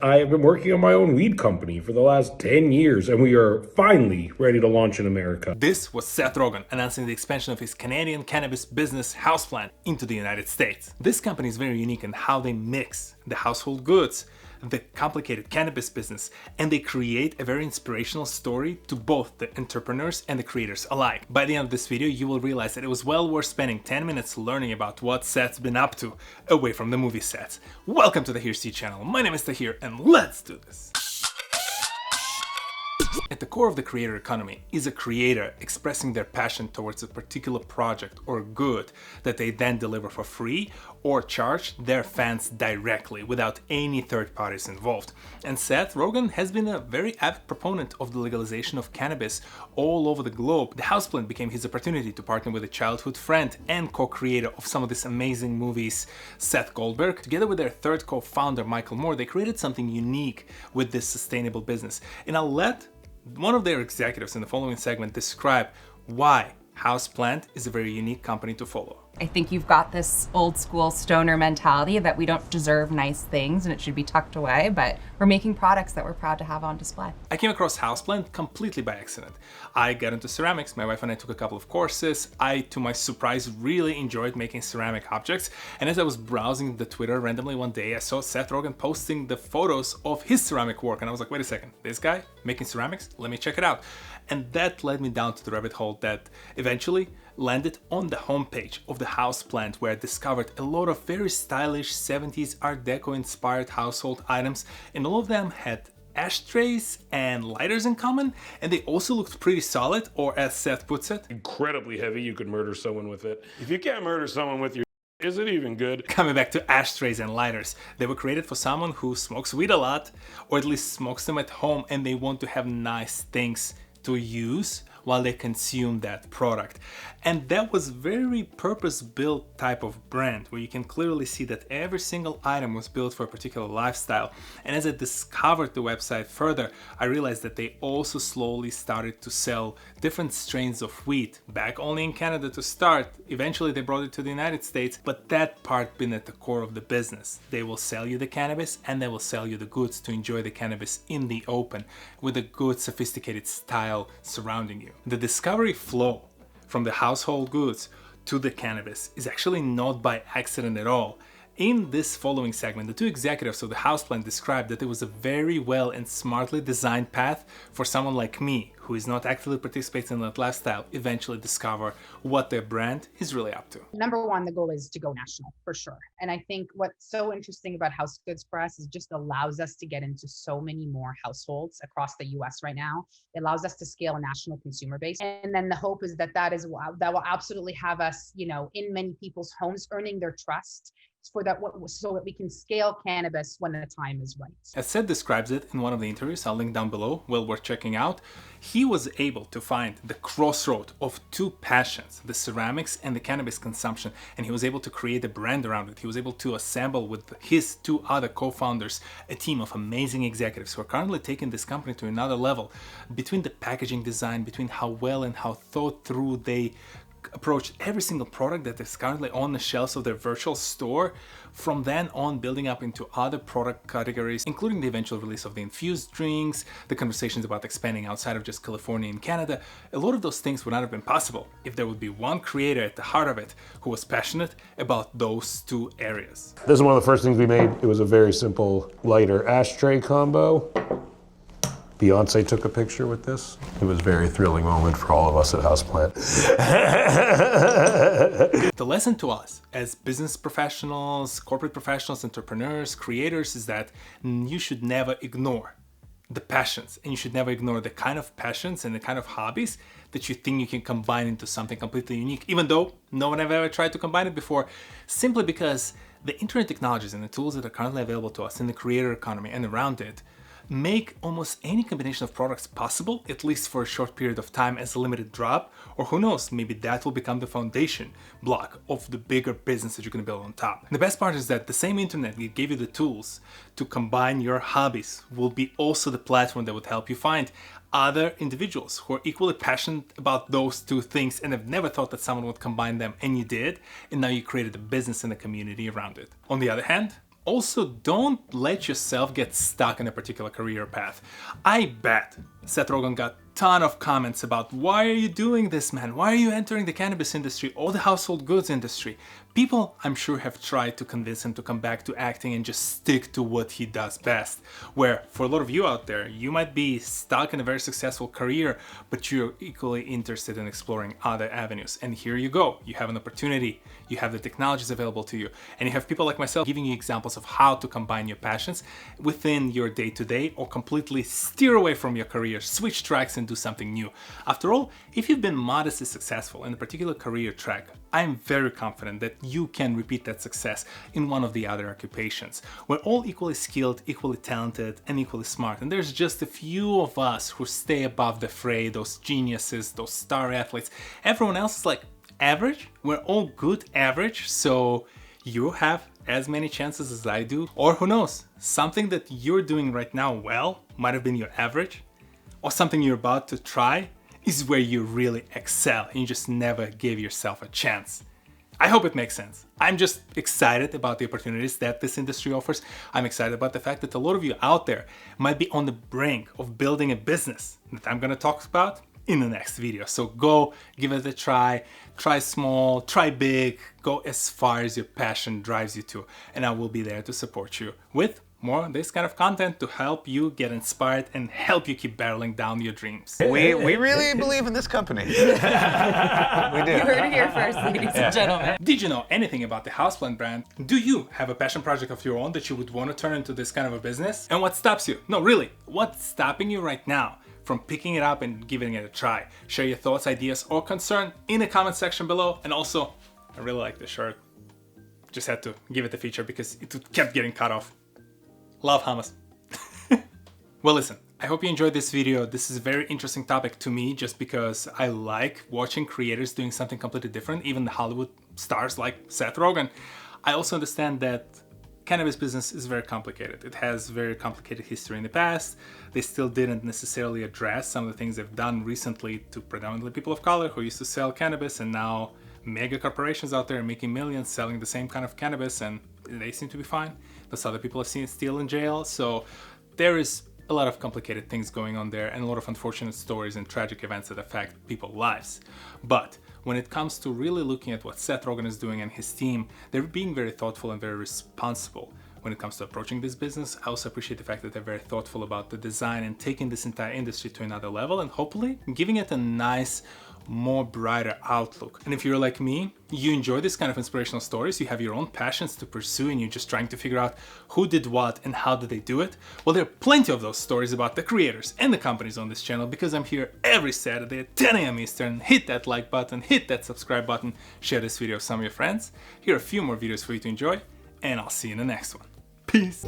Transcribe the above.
I have been working on my own weed company for the last 10 years, and we are finally ready to launch in America. This was Seth Rogen announcing the expansion of his Canadian cannabis business Houseplant into the United States. This company is very unique in how they mix the household goods, the complicated cannabis business, and they create a very inspirational story to both the entrepreneurs and the creators alike. By the end of this video, you will realize that it was well worth spending 10 minutes learning about what Seth's been up to away from the movie sets. Welcome to the HypeBeast channel. My name is TohirT, and let's do this. At the core of the creator economy is a creator expressing their passion towards a particular project or good that they then deliver for free or charge their fans directly without any third parties involved. And Seth Rogen has been a very avid proponent of the legalization of cannabis all over the globe. The Houseplant became his opportunity to partner with a childhood friend and co-creator of some of these amazing movies, Seth Goldberg. Together with their third co-founder, Michael Moore, they created something unique with this sustainable business. And I'll let one of their executives in the following segment describe why Houseplant is a very unique company to follow. I think you've got this old school stoner mentality that we don't deserve nice things and it should be tucked away, but we're making products that we're proud to have on display. I came across Houseplant completely by accident. I got into ceramics, my wife and I took a couple of courses. I, to my surprise, really enjoyed making ceramic objects, and as I was browsing the Twitter randomly one day, I saw Seth Rogen posting the photos of his ceramic work, and I was like, wait a second, this guy making ceramics? Let me check it out. And that led me down to the rabbit hole that eventually landed on the homepage of the Houseplant, where I discovered a lot of very stylish 70s Art Deco inspired household items, and all of them had ashtrays and lighters in common, and they also looked pretty solid, or as Seth puts it, Incredibly heavy, you could murder someone with it. If you can't murder someone with your is it even good? Coming back to ashtrays and lighters, they were created for someone who smokes weed a lot, or at least smokes them at home, and they want to have nice things to use while they consume that product. And that was very purpose-built type of brand, where you can clearly see that every single item was built for a particular lifestyle. And as I discovered the website further, I realized that they also slowly started to sell different strains of weed, back only in Canada to start. Eventually they brought it to the United States, but that part being at the core of the business. They will sell you the cannabis and they will sell you the goods to enjoy the cannabis in the open with a good sophisticated style surrounding you. The discovery flow from the household goods to the cannabis is actually not by accident at all. In this following segment, the two executives of the Houseplant described that it was a very well and smartly designed path for someone like me, who is not actively participating in that lifestyle, eventually discover what their brand is really up to. Number one, the goal is to go national for sure. And I think what's so interesting about House Goods for us is just allows us to get into so many more households across the US right now. It allows us to scale a national consumer base. And then the hope is that that will absolutely have us, in many people's homes, earning their trust so that we can scale cannabis when the time is right. As Seth describes it in one of the interviews, I'll link down below, well worth checking out, he was able to find the crossroad of two passions, the ceramics and the cannabis consumption, and he was able to create a brand around it. He was able to assemble with his two other co-founders a team of amazing executives who are currently taking this company to another level. Between the packaging design, between how well and how thought through they approach every single product that is currently on the shelves of their virtual store, from then on building up into other product categories, including the eventual release of the infused drinks, the conversations about expanding outside of just California and Canada. A lot of those things would not have been possible if there would be one creator at the heart of it who was passionate about those two areas. This is one of the first things we made. It was a very simple lighter ashtray combo. Beyonce took a picture with this. It was a very thrilling moment for all of us at Houseplant. The lesson to us as business professionals, corporate professionals, entrepreneurs, creators is that you should never ignore the passions, and you should never ignore the kind of passions and the kind of hobbies that you think you can combine into something completely unique, even though no one have ever tried to combine it before, simply because the internet technologies and the tools that are currently available to us in the creator economy and around it make almost any combination of products possible, at least for a short period of time as a limited drop, or who knows, maybe that will become the foundation block of the bigger business that you're going to build on top. And the best part is that the same internet that gave you the tools to combine your hobbies will be also the platform that would help you find other individuals who are equally passionate about those two things and have never thought that someone would combine them, and you did, and now you created a business and a community around it. On the other hand, Also, don't let yourself get stuck in a particular career path. I bet Seth Rogen got a ton of comments about, why are you doing this, man? Why are you entering the cannabis industry or the household goods industry? People, I'm sure, have tried to convince him to come back to acting and just stick to what he does best. Where, for a lot of you out there, you might be stuck in a very successful career, but you're equally interested in exploring other avenues. And here you go. You have an opportunity. You have the technologies available to you. And you have people like myself giving you examples of how to combine your passions within your day-to-day or completely steer away from your career, switch tracks and do something new. After all, if you've been modestly successful in a particular career track, I'm very confident that you can repeat that success in one of the other occupations. We're all equally skilled, equally talented, and equally smart. And there's just a few of us who stay above the fray, those geniuses, those star athletes. Everyone else is like average. We're all good average, so you have as many chances as I do. Or who knows, something that you're doing right now well might have been your average, or something you're about to try is where you really excel and you just never gave yourself a chance. I hope it makes sense. I'm just excited about the opportunities that this industry offers. I'm excited about the fact that a lot of you out there might be on the brink of building a business that I'm gonna talk about in the next video. So go give it a try small, try big, go as far as your passion drives you to, and I will be there to support you with more of this kind of content to help you get inspired and help you keep barreling down your dreams. We really believe in this company. We do. You heard it here first, ladies and gentlemen. Did you know anything about the Houseplant brand? Do you have a passion project of your own that you would want to turn into this kind of a business? And what stops you? No, really, what's stopping you right now from picking it up and giving it a try? Share your thoughts, ideas, or concern in the comment section below. And also, I really like this shirt. Just had to give it a feature because it kept getting cut off. Love hummus. Well, listen, I hope you enjoyed this video. This is a very interesting topic to me just because I like watching creators doing something completely different, even the Hollywood stars like Seth Rogen. I also understand that cannabis business is very complicated. It has very complicated history in the past. They still didn't necessarily address some of the things they've done recently to predominantly people of color who used to sell cannabis, and now mega corporations out there making millions selling the same kind of cannabis, and they seem to be fine. Those other people are still in jail. So there is a lot of complicated things going on there and a lot of unfortunate stories and tragic events that affect people's lives. But when it comes to really looking at what Seth Rogen is doing and his team, they're being very thoughtful and very responsible when it comes to approaching this business. I also appreciate the fact that they're very thoughtful about the design and taking this entire industry to another level and hopefully giving it a nice, more brighter outlook. And if you're like me, you enjoy this kind of inspirational stories, you have your own passions to pursue and you're just trying to figure out who did what and how did they do it, well, there are plenty of those stories about the creators and the companies on this channel because I'm here every Saturday at 10 a.m. Eastern. Hit that like button, hit that subscribe button, share this video with some of your friends. Here are a few more videos for you to enjoy, and I'll see you in the next one. Peace.